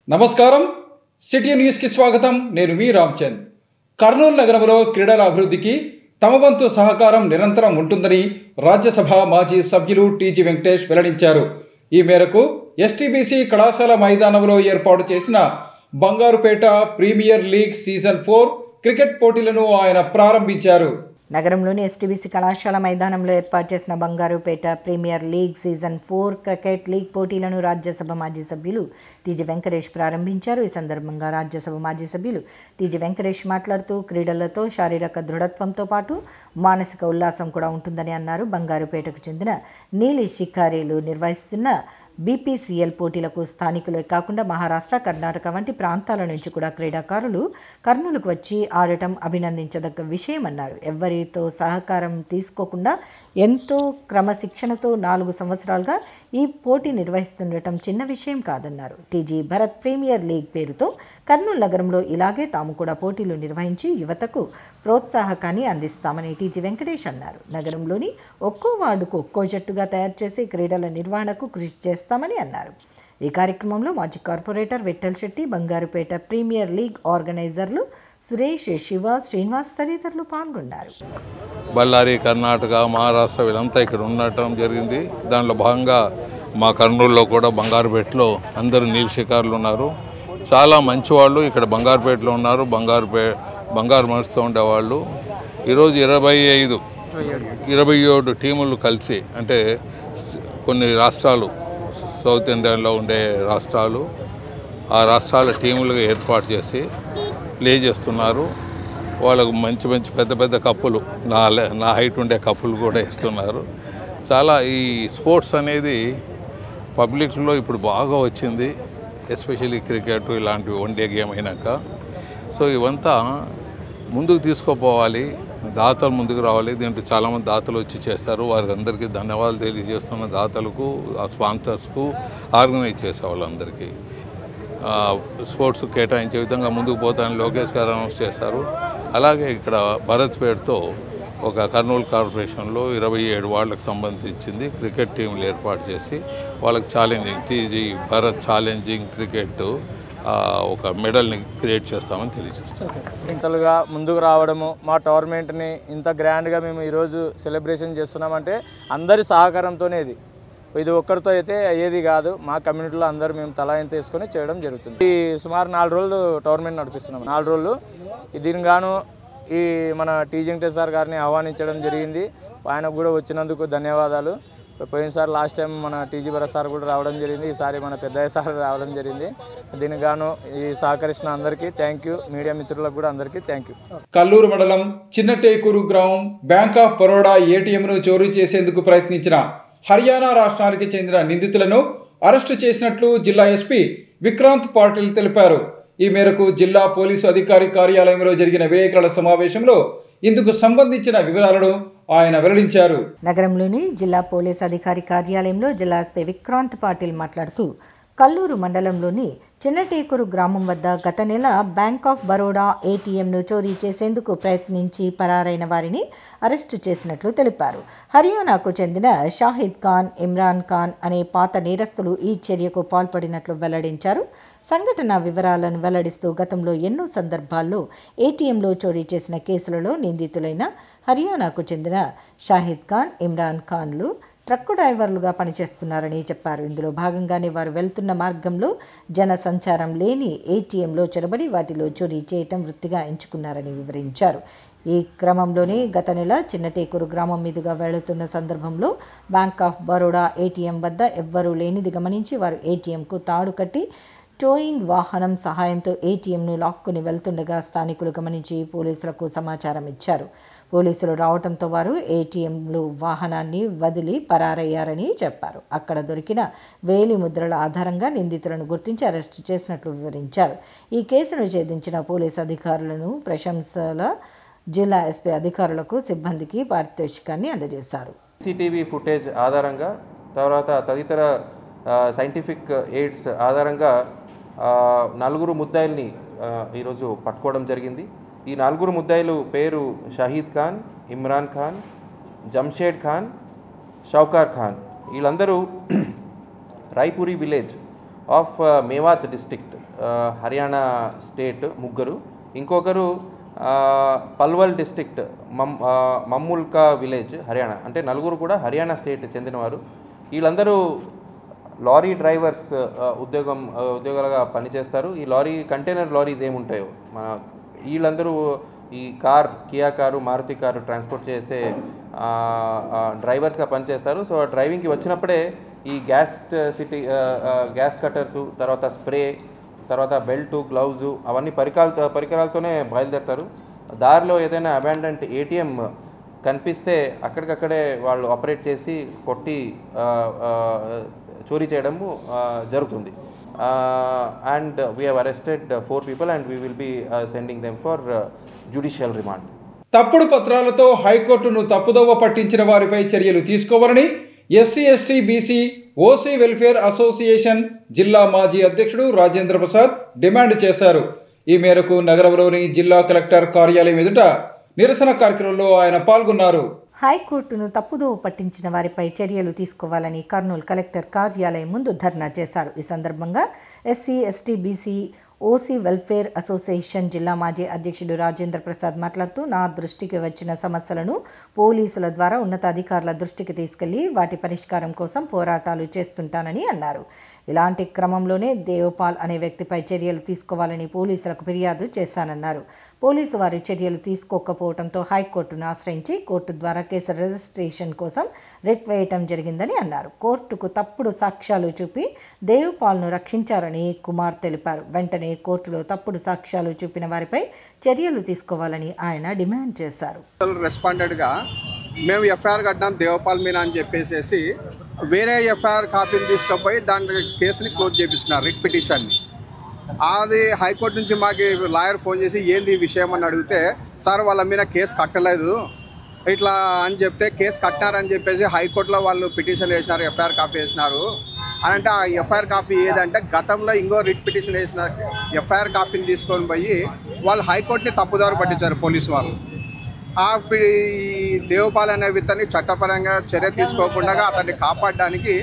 నమస్కారం city news కి స్వాగతం నేను మీ రామ్చంద్ కర్నూలు నగరంలో క్రీడల అభివృద్ధికి తమ వంతు సహకారం నిరంతరం ఉంటుందని రాజ్యసభ మాజీ సభ్యులు టీజీ వెంకటేష్ వెల్లడించారు ఈ మేరకు ఎస్టీబీసీ కళాశాల మైదానంలో ఏర్పాటు చేసిన Bangarapet premier league season 4 cricket పోటీలను ఆయన ప్రారంభించారు నగరంలోని ఎస్టీబీసీ కళాశాల మైదానంలో ఏర్పాటు చేసిన Bangarapet premier league season 4 cricket league పోటీలను రాజ్యసభ మాజీ సభ్యులు టీజీ వెంకటేష్ ప్రారంభించారు ఈ సందర్భంగా రాజ్యసభ మాజీ సభ్యులు టీజీ వెంకటేష్ మాట్లాడుతూ క్రీడలతో శారీరక దృఢత్వంతో పాటు మానసిక ఉల్లాసం కూడా ఉంటుందని అన్నారు బంగారుపేటకు చెందిన నీలి షికారీలు నిర్వహిస్తున్న బీపీసీఎల్ పోటీలకు స్థానికులే కాకుండా మహారాష్ట్ర కర్ణాటక వంటి ప్రాంతాల నుంచి కూడా క్రీడాకారులు కర్నూలుకు వచ్చి ఆడటం అభినందించదగ్గ విషయమన్నారు ఎవరితో సహకారం తీసుకోకుండా ఎంతో క్రమశిక్షణతో 4 సంవత్సరాలుగా ఈ పోటీ నిర్వహిస్తుండటం చిన్న విషయం కాదన్నారు టీజీ భరత్ ప్రీమియర్ లీగ్ పేరుతో కర్నూలు నగరంలో ఇలాగే తాము కూడా పోటీలు నిర్వహించి యువతకు ప్రోత్సాహకాన్ని అందిస్తామని టీజీ వెంకటేష్ అన్నారు నగరంలోని ఒక్కో వార్డుకు ఒక్కో జట్టుగా తయారు చేసి క్రీడల నిర్వహణకు కృషి చేస్తామని అన్నారు ఈ కార్యక్రమంలో మాజీ corporator Vithal Shetty Bangarpet premier league ఆర్గనైజర్లు సురేష్ శివ శ్రీనివాస్ తదితరులు పాల్గొన్నారు బళ్ళారి కర్ణాటక మహారాష్ట్ర వీళ్ళంతా ఇక్కడ ఉండటం జరిగింది దానిలో భాగంగా మా కర్నూలులో కూడా బంగారుపేటలో అందరూ నీలి షికారులు ఉన్నారు చాలా మంచి వాళ్ళు ఇక్కడ బంగారుపేటలో ఉన్నారు బంగారు మనసుతో ఉండేవాళ్ళు ఈరోజు 27 టీములు కలిసి అంటే కొన్ని రాష్ట్రాలు సౌత్ ఇండియాలో ఉండే రాష్ట్రాలు ఆ రాష్ట్రాల టీములుగా ఏర్పాటు చేసి ప్లే చేస్తున్నారు వాళ్ళకు మంచి పెద్ద కప్పులు నా హైట్ ఉండే కప్పులు కూడా ఇస్తున్నారు చాలా ఈ స్పోర్ట్స్ అనేది పబ్లిక్లో ఇప్పుడు బాగా వచ్చింది ఎస్పెషల్లీ క్రికెట్ ఇలాంటివి వన్డే గేమ్ అయినాక సో ఇవంతా ముందుకు తీసుకుపోవాలి దాతలు ముందుకు రావాలి దీంట్లో చాలామంది దాతలు వచ్చి చేస్తారు వారికి అందరికీ ధన్యవాదాలు తెలియజేస్తున్న దాతలకు స్పాన్సర్స్కు ఆర్గనైజ్ చేసే వాళ్ళందరికీ స్పోర్ట్స్ కేటాయించే విధంగా ముందుకు పోతానని లోకేష్ గారు అనౌన్స్ చేశారు అలాగే ఇక్కడ భరత్ పేరుతో ఒక కర్నూలు కార్పొరేషన్లో 27 వార్డులకు సంబంధించింది క్రికెట్ టీంలు ఏర్పాటు చేసి వాళ్ళకి challenging TG Bharat challenging cricket ఒక మెడల్ని క్రియేట్ చేస్తామని తెలియజేస్తాం ఇంతలుగా ముందుకు రావడము మా టోర్నమెంట్ని ఇంత గ్రాండ్గా మేము ఈరోజు సెలబ్రేషన్ చేస్తున్నామంటే అందరి సహకారంతోనే ఇది ఒక్కరితో అయితే అయ్యేది కాదు మా కమ్యూనిటీలో అందరూ మేము తలా ఎంత తీసుకొని చేయడం జరుగుతుంది ఈ సుమారు 4 రోజులు టోర్నమెంట్ నడిపిస్తున్నాం 4 రోజులు దీనికి గాను ఈ మన టీజీ వెంకటేష్ సార్ గారిని ఆహ్వానించడం జరిగింది ఆయనకు కూడా వచ్చినందుకు ధన్యవాదాలు పోయినసారి లాస్ట్ టైం మన టీజీ భరత్ సార్ కూడా రావడం జరిగింది ఈసారి మన పెద్దయ్య సార్ రావడం జరిగింది దీనికి గాను ఈ సహకరించిన అందరికీ థ్యాంక్ యూ మీడియా మిత్రులకు కూడా అందరికీ థ్యాంక్ యూ కల్లూరు మండలం చిన్నటేకూరు గ్రామం బ్యాంక్ ఆఫ్ బరోడా ఏటీఎంను చోరీ చేసేందుకు ప్రయత్నించిన హర్యానా రాష్ట్రానికి చెందిన నిందితులను అరెస్టు చేసినట్లు జిల్లా ఎస్పీ విక్రాంత్ పాటిల్ తెలిపారు ఈ మేరకు జిల్లా పోలీసు అధికారి కార్యాలయంలో జరిగిన విలేకరుల సమావేశంలో ఇందుకు సంబంధించిన వివరాలను ఆయన వెల్లడించారు నగరంలోని జిల్లా పోలీసు అధికారి కార్యాలయంలో జిల్లా ఎస్పీ విక్రాంత్ పాటిల్ మాట్లాడుతూ కల్లూరు మండలంలోని చిన్నటేకూరు గ్రామం వద్ద గత నెల బ్యాంక్ ఆఫ్ బరోడా ఏటీఎంను చోరీ చేసేందుకు ప్రయత్నించి పరారైన వారిని అరెస్టు చేసినట్లు తెలిపారు హర్యానాకు చెందిన షాహిద్ ఖాన్ ఇమ్రాన్ ఖాన్ అనే పాత నేరస్తులు ఈ చర్యకు పాల్పడినట్లు వెల్లడించారు సంఘటన వివరాలను వెల్లడిస్తూ గతంలో ఎన్నో సందర్భాల్లో ఏటీఎంలో చోరీ చేసిన కేసులలో నిందితులైన హర్యానాకు చెందిన షాహిద్ ఖాన్ ఇమ్రాన్ ఖాన్లు ట్రక్కు డ్రైవర్లుగా పనిచేస్తున్నారని చెప్పారు ఇందులో భాగంగానే వారు వెళ్తున్న మార్గంలో జన సంచారం లేని ఏటీఎంలో చొరబడి వాటిలో చోరీ చేయటం వృత్తిగా ఎంచుకున్నారని వివరించారు ఈ క్రమంలోనే గత నెల చిన్నటేకూరు గ్రామం మీదుగా వెళుతున్న సందర్భంలో బ్యాంక్ ఆఫ్ బరోడా ఏటీఎం వద్ద ఎవ్వరూ లేనిది గమనించి వారు ఏటీఎంకు తాడు కట్టి టోయింగ్ వాహనం సహాయంతో ఏటీఎంను లాక్కుని వెళ్తుండగా స్థానికులు గమనించి పోలీసులకు సమాచారం ఇచ్చారు పోలీసులు రావడంతో వారు ఏటీఎంలు వాహనాన్ని వదిలి పరారయ్యారని చెప్పారు అక్కడ దొరికిన వేలి ముద్రల ఆధారంగా నిందితులను గుర్తించి అరెస్టు చేసినట్లు వివరించారు ఈ కేసును ఛేదించిన పోలీసు అధికారులను ప్రశంసల జిల్లా ఎస్పీ అధికారులకు సిబ్బందికి పారితోషికాన్ని అందజేశారు సీసీటీవీ ఫుటేజ్ ఆధారంగా తర్వాత తదితర సైంటిఫిక్ ఎయిడ్స్ ఆధారంగా 4 ముద్దాయిల్ని ఈరోజు పట్టుకోవడం జరిగింది ఈ 4 ముద్దాయిలు పేరు షాహిద్ ఖాన్ ఇమ్రాన్ ఖాన్ జంషేద్ ఖాన్ షౌకార్ ఖాన్ వీళ్ళందరూ Raipuri village of Mewat district Haryana state 3, ఇంకొకరు పల్వల్ డిస్ట్రిక్ట్ మమ్ముల్కా విలేజ్ హర్యానా. అంటే 4 కూడా హర్యానా స్టేట్ చెందినవారు. వీళ్ళందరూ లారీ డ్రైవర్స్ ఉద్యోగాలుగా పనిచేస్తారు. ఈ కంటైనర్ లారీస్ ఏముంటాయో వీళ్ళందరూ ఈ Kia car, Maruti car transport చేసే డ్రైవర్స్గా పనిచేస్తారు. సో డ్రైవింగ్కి వచ్చినప్పుడే ఈ గ్యాస్ కట్టర్సు, తర్వాత స్ప్రే, తర్వాత బెల్టు, గ్లౌజు అవన్నీ పరికరాలతోనే బయలుదేరుతారు. దారిలో ఏదైనా అబాండెంట్ ఏటీఎం కనిపిస్తే అక్కడికక్కడే వాళ్ళు ఆపరేట్ చేసి కొట్టి చోరీ చేయడము జరుగుతుంది. And we have arrested 4 people and we will be sending them for judicial remand. తప్పుడు పత్రాలతో హైకోర్టును తప్పుదోవ పట్టించిన వారిపై చర్యలు తీసుకోవాలని SC ST BC OC welfare association జిల్లా మాజీ అధ్యక్షుడు రాజేంద్ర ప్రసాద్ డిమాండ్ చేశారు. ఈ మేరకు నగరంలోని జిల్లా కలెక్టర్ కార్యాలయం ఎదుట నిరసన కార్యక్రమంలో ఆయన పాల్గొన్నారు. హైకోర్టును తప్పుదోవ పట్టించిన వారిపై చర్యలు తీసుకోవాలని కర్నూలు కలెక్టర్ కార్యాలయం ముందు ధర్నా చేశారు. ఈ సందర్భంగా SC ST BC OC welfare association జిల్లా మాజీ అధ్యక్షుడు రాజేంద్ర ప్రసాద్ మాట్లాడుతూ, నా దృష్టికి వచ్చిన సమస్యలను పోలీసుల ద్వారా ఉన్నతాధికారుల దృష్టికి తీసుకెళ్లి వాటి పరిష్కారం కోసం పోరాటాలు చేస్తుంటానని అన్నారు. ఇలాంటి క్రమంలోనే దేవపాల్ అనే వ్యక్తిపై చర్యలు తీసుకోవాలని పోలీసులకు ఫిర్యాదు చేశానన్నారు. పోలీసు వారు చర్యలు తీసుకోకపోవడంతో హైకోర్టును ఆశ్రయించి కోర్టు ద్వారా కేసు రిజిస్ట్రేషన్ కోసం రిట్ వేయటం జరిగిందని అన్నారు. కోర్టుకు తప్పుడు సాక్ష్యాలు చూపి దేవపాల్ను రక్షించారని కుమార్ తెలిపారు. వెంటనే కోర్టులో తప్పుడు సాక్ష్యాలు చూపిన వారిపై చర్యలు తీసుకోవాలని ఆయన డిమాండ్ చేశారు. రెస్పాండెడ్గా మేము ఎఫ్ఐఆర్ కట్టినాం దేవపాల్ మీనా అని చెప్పేసి వేరే ఎఫ్ఐఆర్ కాపీని తీసుకుపోయి దాని కేసుని క్లోజ్ చేయించినారు, రిట్ పిటిషన్ని. అది హైకోర్టు నుంచి మాకు లాయర్ ఫోన్ చేసి ఏంది ఈ విషయం అని అడిగితే, సార్ వాళ్ళ మీద కేసు కట్టలేదు ఇట్లా అని చెప్తే, కేసు కట్టినారని చెప్పేసి హైకోర్టులో వాళ్ళు పిటిషన్ వేసినారు, ఎఫ్ఐఆర్ కాపీ వేసినారు అని అంటే, ఆ ఎఫ్ఐఆర్ కాపీ ఏదంటే గతంలో ఇంకో రిట్ పిటిషన్ వేసిన ఎఫ్ఐఆర్ కాపీని తీసుకొని పోయి వాళ్ళు హైకోర్టుని తప్పుదారు పట్టించారు పోలీసు వాళ్ళు. ఆ దేవపాల్ అనే వ్యక్తిని చట్టపరంగా చర్య తీసుకోకుండా అతన్ని కాపాడడానికి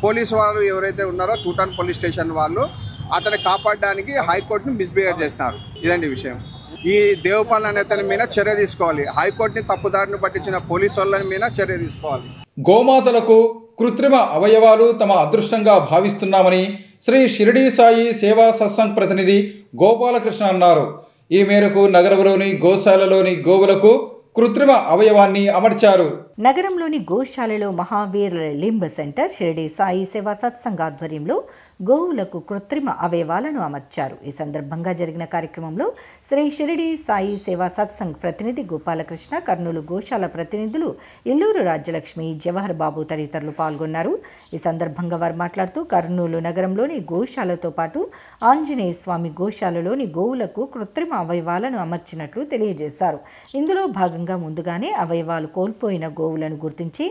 పోలీసు వాళ్ళు ఎవరైతే ఉన్నారో టూటన్ పోలీస్ స్టేషన్ వాళ్ళు అతన్ని కాపాడడానికి హైకోర్టుని మిస్బిహేవ్ చేసినారు. ఇదండి విషయం. ఈ దేవపాల్ అనే అతని మీద చర్య తీసుకోవాలి, హైకోర్టుని తప్పుదారిని పట్టించిన పోలీసు వాళ్ళ మీద చర్య తీసుకోవాలి. గోమాతలకు కృత్రిమ అవయవాలు తమ అదృష్టంగా భావిస్తున్నామని శ్రీ షిరిడీ సాయి సేవా సత్సంగ్ ప్రతినిధి గోపాలకృష్ణ అన్నారు. ఈ మేరకు నగరంలోని గోశాలలోని గోవులకు కృత్రిమ అవయవాన్ని అమర్చారు. నగరంలోని గోశాలలో మహావీర్ లింబ్ సెంటర్ షిరిడీ సాయి సేవా సత్సంగ్ ఆధ్వర్యంలో గోవులకు కృత్రిమ అవయవాలను అమర్చారు. ఈ సందర్భంగా జరిగిన కార్యక్రమంలో శ్రీ షిరిడీ సాయి సేవా సత్సంగ్ ప్రతినిధి గోపాలకృష్ణ, కర్నూలు గోశాల ప్రతినిధులు ఇల్లూరు రాజ్యలక్ష్మి, జవహర్ బాబు తదితరులు పాల్గొన్నారు. ఈ సందర్భంగా వారు మాట్లాడుతూ, కర్నూలు నగరంలోని గోశాలతో పాటు ఆంజనేయ స్వామి గోశాలలోని గోవులకు కృత్రిమ అవయవాలను అమర్చినట్లు తెలియజేశారు. ఇందులో భాగంగా ముందుగానే అవయవాలు కోల్పోయిన గోవులను గుర్తించి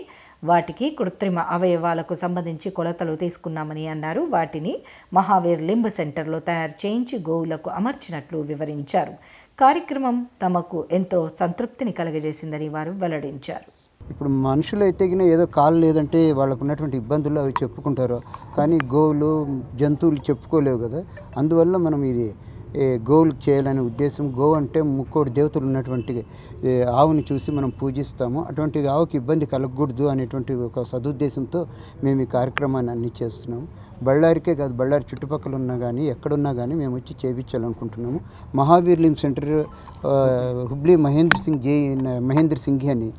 వాటికి కృత్రిమ అవయవాలకు సంబంధించి కొలతలు తీసుకున్నామని అన్నారు. వాటిని మహావీర్ లింబ్ సెంటర్లో తయారు చేయించి గోవులకు అమర్చినట్లు వివరించారు. కార్యక్రమం తమకు ఎంతో సంతృప్తిని కలగజేసిందని వారు వెల్లడించారు. ఇప్పుడు మనుషులు అయితే ఏదో కాలు లేదంటే వాళ్ళకు ఉన్నటువంటి ఇబ్బందులు అవి చెప్పుకుంటారు, కానీ గోవులు జంతువులు చెప్పుకోలేవు కదా. అందువల్ల మనం ఇది గోవులకు చేయాలనే ఉద్దేశం. గోవు అంటే ముక్కోటి దేవతలు ఉన్నటువంటి ఆవుని చూసి మనం పూజిస్తాము. అటువంటి ఆవుకి ఇబ్బంది కలగకూడదు అనేటువంటి ఒక సదుద్దేశంతో మేము ఈ కార్యక్రమాన్ని అన్ని చేస్తున్నాము. బళ్ళారికే కాదు, బళ్ళారి చుట్టుపక్కల ఉన్నా కానీ ఎక్కడున్నా కానీ మేము వచ్చి చేయించాలనుకుంటున్నాము. మహావీర్ లింబ్ సెంటర్ హుబ్లీ మహేంద్ర సింఘి అని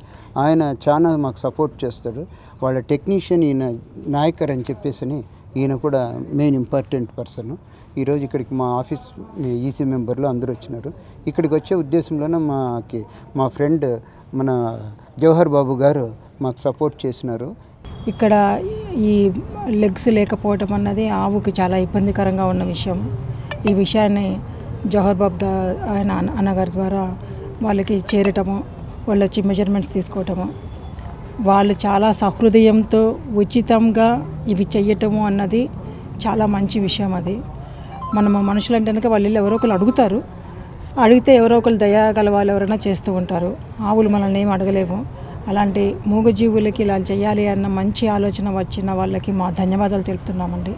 ఆయన చాలా మాకు సపోర్ట్ చేస్తాడు. వాళ్ళ టెక్నీషియన్ ఈయన నాయకర్ అని చెప్పేసి ఈయన కూడా మెయిన్ ఇంపార్టెంట్ పర్సన్. ఈరోజు ఇక్కడికి మా ఆఫీస్ ఈసీ మెంబర్లు అందరూ వచ్చినారు. ఇక్కడికి వచ్చే ఉద్దేశంలోనే మా ఫ్రెండ్ మన జవహర్ బాబు గారు మాకు సపోర్ట్ చేసినారు. ఇక్కడ ఈ లెగ్స్ లేకపోవటం అన్నది ఆవుకి చాలా ఇబ్బందికరంగా ఉన్న విషయం. ఈ విషయాన్ని జవహర్ బాబు ఆయన అన్నగారి ద్వారా వాళ్ళకి చేరటము, వాళ్ళు వచ్చి మెజర్మెంట్స్ తీసుకోవటము, వాళ్ళు చాలా సహృదయంతో ఉచితంగా ఇవి చెయ్యటము అన్నది చాలా మంచి విషయం. అది మనము మనుషులు అంటే కనుక వాళ్ళు ఎవరో ఒకరు అడుగుతారు, అడిగితే ఎవరో ఒకరు దయా గల వాళ్ళు ఎవరైనా చేస్తూ ఉంటారు. ఆవులు మనల్ని ఏం అడగలేము. అలాంటి మూగజీవులకి ఇలా చేయాలి అన్న మంచి ఆలోచన వచ్చిన వాళ్ళకి మా ధన్యవాదాలు తెలుపుతున్నామండి.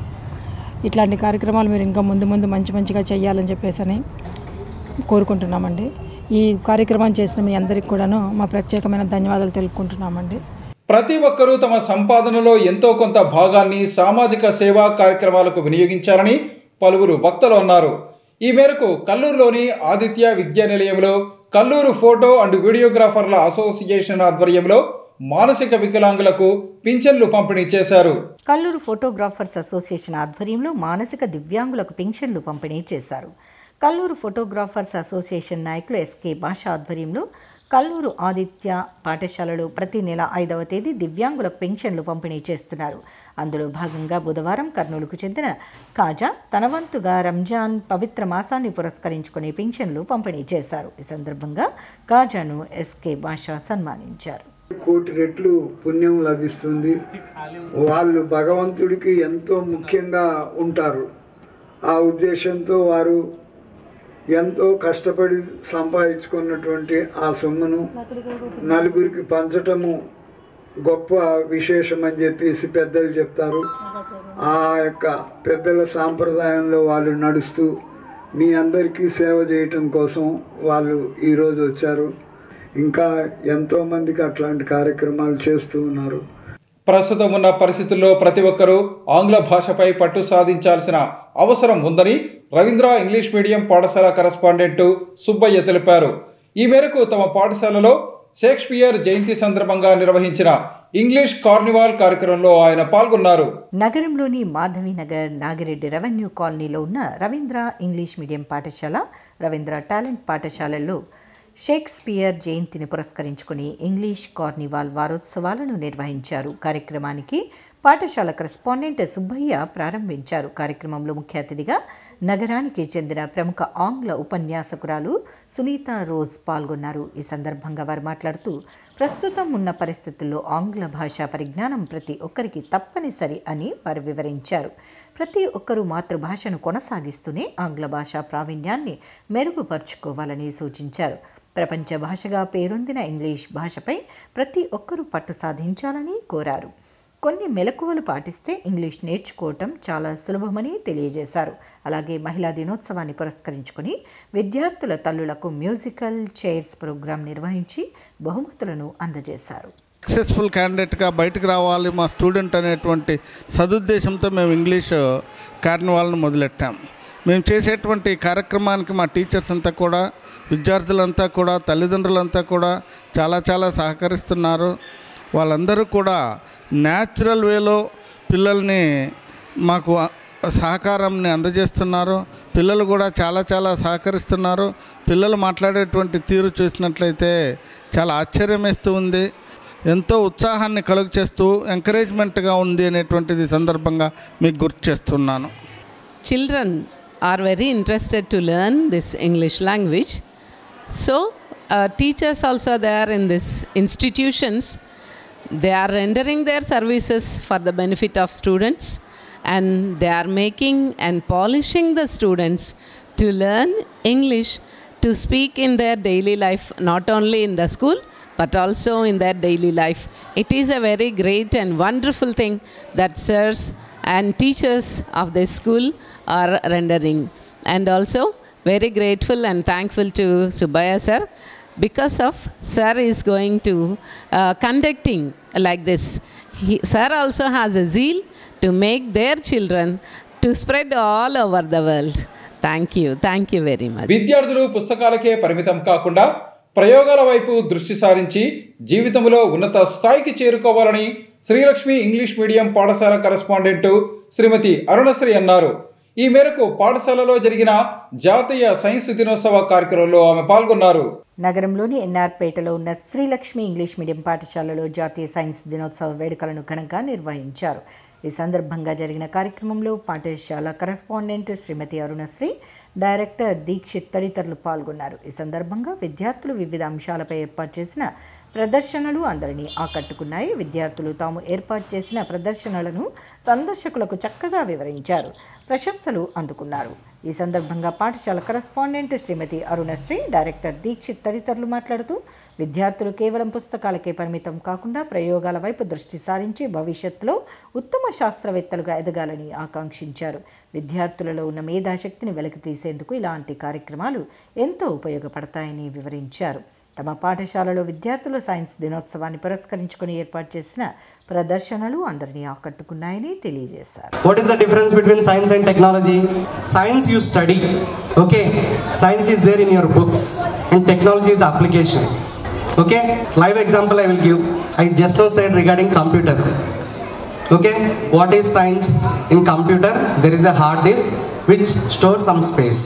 ఇట్లాంటి కార్యక్రమాలు మీరు ఇంకా ముందు ముందు మంచిగా చేయాలని చెప్పేసి కోరుకుంటున్నామండి. ఈ కార్యక్రమం చేసిన మీ అందరికీ కూడాను మా ప్రత్యేకమైన ధన్యవాదాలు తెలుపుకుంటున్నామండి. ప్రతి ఒక్కరూ తమ సంపాదనలో ఎంతో కొంత భాగాన్ని సామాజిక సేవా కార్యక్రమాలకు వినియోగించాలని పలువురు వక్తలు అన్నారు. ఈ మేరకు కల్లూరులోని ఆదిత్య విద్యా నిలయంలో కల్లూరు ఫోటో అండ్ వీడియోగ్రాఫర్ల అసోసియేషన్ ఆధ్వర్యంలో మానసిక వికలాంగులకు పింఛన్లు పంపిణీ చేశారు. కల్లూరు ఫోటోగ్రాఫర్స్ అసోసియేషన్ ఆధ్వర్యంలో మానసిక దివ్యాంగులకు పింఛన్లు పంపిణీ చేశారు. కల్లూరు ఫోటోగ్రాఫర్స్ అసోసియేషన్ నాయకులు ఎస్కే భాష ఆధ్వర్యంలో కల్లూరు ఆదిత్య పాఠశాలలో ప్రతి నెల 5వ తేదీ దివ్యాంగులకు పెన్షన్లు పంపిణీ చేస్తున్నారు. అందులో భాగంగా బుధవారం కర్నూలుకు చెందిన కాజా తన వంతుగా రంజాన్ పవిత్ర మాసాన్ని పురస్కరించుకుని పెన్షన్లు పంపిణీ చేశారు. ఈ సందర్భంగా కాజాను ఎస్కే భాష సన్మానించారు. కోటి రెట్లు పుణ్యం లభిస్తుంది. వాళ్ళు భగవంతుడికి ఎంతో ముఖ్యంగా ఉంటారు. ఆ ఉద్దేశంతో వారు ఎంతో కష్టపడి సంపాదించుకున్నటువంటి ఆ సొమ్మును నలుగురికి పంచటము గొప్ప విశేషం అని చెప్పేసి పెద్దలు చెప్తారు. ఆ యొక్క పెద్దల సాంప్రదాయంలో వాళ్ళు నడుస్తూ మీ అందరికీ సేవ చేయటం కోసం వాళ్ళు ఈరోజు వచ్చారు. ఇంకా ఎంతోమందికి అట్లాంటి కార్యక్రమాలు చేస్తూ ఉన్నారు. ప్రస్తుతం ఉన్న పరిస్థితుల్లో ప్రతి ఒక్కరూ ఆంగ్ల భాషపై పట్టు సాధించాల్సిన అవసరం ఉందని రవీంద్ర ఇంగ్లీష్ మీడియం పాఠశాల కరెస్పాండెంట్ సుబ్బయ్య తెలిపారు. ఈ మేరకు తమ పాఠశాలలో షేక్స్పియర్ జయంతి సందర్భంగా నిర్వహించిన ఇంగ్లీష్ కార్నివాల్ కార్యక్రమంలో ఆయన పాల్గొన్నారు. నగరంలోని మాధవీనగర్ నాగిరెడ్డి రెవెన్యూ కాలనీలో ఉన్న రవీంద్ర ఇంగ్లీష్ మీడియం పాఠశాల, రవీంద్ర టాలెంట్ పాఠశాలల్లో షేక్స్పియర్ జయంతిని పురస్కరించుకుని ఇంగ్లీష్ కార్నివాల్ వారోత్సవాలను నిర్వహించారు. కార్యక్రమానికి పాఠశాల కరెస్పాండెంట్ సుబ్బయ్య ప్రారంభించారు. కార్యక్రమంలో ముఖ్య అతిథిగా నగరానికి చెందిన ప్రముఖ ఆంగ్ల ఉపన్యాసకురాలు సునీత రోజ్ పాల్గొన్నారు. ఈ సందర్భంగా వారు మాట్లాడుతూ ప్రస్తుతం ఉన్న పరిస్థితుల్లో ఆంగ్ల భాషా పరిజ్ఞానం ప్రతి ఒక్కరికి తప్పనిసరి అని వారు వివరించారు. ప్రతి ఒక్కరూ మాతృభాషను కొనసాగిస్తూనే ఆంగ్ల భాషా ప్రావీణ్యాన్ని మెరుగుపరుచుకోవాలని సూచించారు. ప్రపంచ భాషగా పేరొందిన ఇంగ్లీష్ భాషపై ప్రతి ఒక్కరూ పట్టు సాధించాలని కోరారు. కొన్ని మెలకువలు పాటిస్తే ఇంగ్లీష్ నేర్చుకోవటం చాలా సులభమని తెలియజేశారు. అలాగే మహిళా దినోత్సవాన్ని పురస్కరించుకుని విద్యార్థుల తల్లులకు మ్యూజికల్ చైర్స్ ప్రోగ్రాం నిర్వహించి బహుమతులను అందజేశారు. సక్సెస్ఫుల్ క్యాండిడేట్గా బయటకు రావాలి మా స్టూడెంట్ అనేటువంటి సదుద్దేశంతో మేము ఇంగ్లీష్ కార్నివాల్ను మొదలెట్టాం. మేము చేసేటువంటి కార్యక్రమానికి మా టీచర్స్ అంతా కూడా, విద్యార్థులంతా కూడా, తల్లిదండ్రులంతా కూడా చాలా సహకరిస్తున్నారు. వాళ్ళందరూ కూడా న్యాచురల్ వేలో పిల్లల్ని మాకు సహకారాన్ని అందజేస్తున్నారు. పిల్లలు కూడా చాలా సహకరిస్తున్నారు. పిల్లలు మాట్లాడేటువంటి తీరు చూసినట్లయితే చాలా ఆశ్చర్యం వేస్తూ ఉంది. ఎంతో ఉత్సాహాన్ని కలుగు చేస్తూ ఎంకరేజ్మెంట్గా ఉంది అనేటువంటిది సందర్భంగా మీకు గుర్తు చేస్తున్నాను. Children are very interested to learn this English language. So teachers also there in these institutions, they are rendering their services for the benefit of students, and they are making and polishing the students to learn English, to speak in their daily life, not only in the school but also in their daily life. It is a very great and wonderful thing that sirs and teachers of this school are rendering. And also very grateful and thankful to Subbaya sir, because of sir is going to conducting like this. Sir also has a zeal to make their children to spread all over the world. Thank you very much. విద్యార్థులు పుస్తకాలకే పరిమితం కాకుండా ప్రయోగాల వైపు దృష్టి సారించి జీవితంలో ఉన్నత స్థాయికి చేరుకోవాలని శ్రీలక్ష్మి ఇంగ్లీష్ మీడియం పాఠశాల కరెస్పాండెంట్ శ్రీమతి అరుణశ్రీ అన్నారు. ఈ మేరకు పాఠశాలలో జరిగిన జాతీయ సైన్స్ దినోత్సవ కార్యక్రమంలో ఆమె పాల్గొన్నారు. నగరంలోని ఎన్ఆర్పేటలో ఉన్న శ్రీలక్ష్మి ఇంగ్లీష్ మీడియం పాఠశాలలో జాతీయ సైన్స్ దినోత్సవ వేడుకలను ఘనంగా నిర్వహించారు. ఈ సందర్భంగా జరిగిన కార్యక్రమంలో పాఠశాల కరెస్పాండెంట్ శ్రీమతి అరుణశ్రీ, డైరెక్టర్ దీక్షిత్ తదితరులు పాల్గొన్నారు. ఈ సందర్భంగా విద్యార్థులు వివిధ అంశాలపై ఏర్పాటు చేసిన ప్రదర్శనలు అందరినీ ఆకట్టుకున్నాయి. విద్యార్థులు తాము ఏర్పాటు చేసిన ప్రదర్శనలను సందర్శకులకు చక్కగా వివరించారు, ప్రశంసలు అందుకున్నారు. ఈ సందర్భంగా పాఠశాల కరెస్పాండెంట్ శ్రీమతి అరుణశ్రీ, డైరెక్టర్ దీక్షిత్ తదితరులు మాట్లాడుతూ విద్యార్థులు కేవలం పుస్తకాలకే పరిమితం కాకుండా ప్రయోగాల వైపు దృష్టి సారించి భవిష్యత్తులో ఉత్తమ శాస్త్రవేత్తలుగా ఎదగాలని ఆకాంక్షించారు. విద్యార్థులలో ఉన్న మేధాశక్తిని వెలికితీసేందుకు ఇలాంటి కార్యక్రమాలు ఎంతో ఉపయోగపడతాయని వివరించారు. తమ పాఠశాలలో విద్యార్థుల సైన్స్ దినోత్సవాన్ని పురస్కరించుకుని ఏర్పాటు చేసిన ప్రదర్శనలు అందరినీ ఆకట్టుకున్నాయని తెలియజేశారు. What is the difference between science and technology? Science you study, okay? Science is there in your books and technology is application. Okay? Live example I will give. I just now said regarding computer. Okay? What is science? In computer there is a hard disk which stores some space.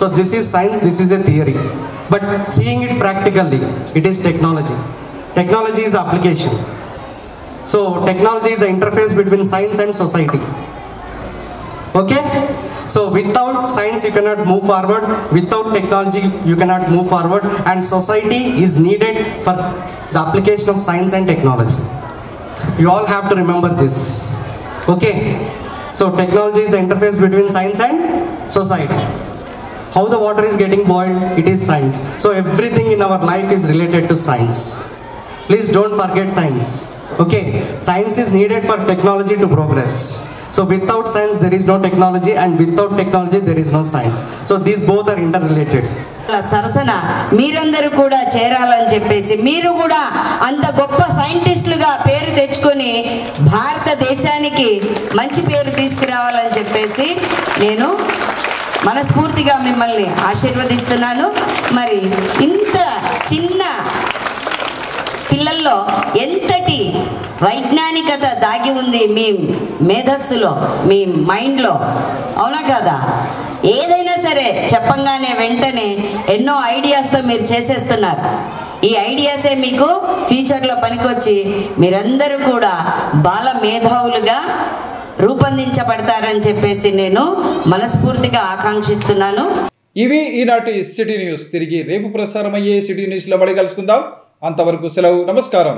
So this is science, this is a theory. But seeing it practically, it is technology. Technology is application. So technology is the interface between science and society. Okay? So without science you cannot move forward, without technology you cannot move forward, and society is needed for the application of science and technology. You all have to remember this. Okay? So technology is the interface between science and society. How the water is getting boiled, it is science. So everything in our life is related to science. Please don't forget science. Okay? Science is needed for technology to progress. So without science there is no technology, and without technology there is no science. So these both are interrelated. సరసన మీరందరూ కూడా చేరాలని చెప్పేసి, మీరు కూడా అంత గొప్ప సైంటిస్టులుగా పేరు తెచ్చుకొని భారతదేశానికి మంచి పేరు తీసుకురావాలని చెప్పేసి నేను మనస్ఫూర్తిగా మిమ్మల్ని ఆశీర్వదిస్తున్నాను. మరి ఇంత చిన్న పిల్లల్లో ఎంతటి వైజ్ఞానికత దాగి ఉంది మీ మేధస్సులో, మీ మైండ్లో, అవునా కదా? ఏదైనా సరే చెప్పంగానే వెంటనే ఎన్నో ఐడియాస్తో మీరు చేసేస్తున్నారు. ఈ ఐడియాసే మీకు ఫ్యూచర్లో పనికొచ్చి మీరందరూ కూడా బాల మేధావులుగా రూపొందించబడతారని చెప్పేసి నేను మనస్ఫూర్తిగా ఆకాంక్షిస్తున్నాను. ఇవి ఈనాటి సిటీ న్యూస్. తిరిగి రేపు ప్రసారమయ్యే సిటీ న్యూస్లో మళ్ళీ కలుసుకుందాం. అంతవరకు సెలవు. నమస్కారం.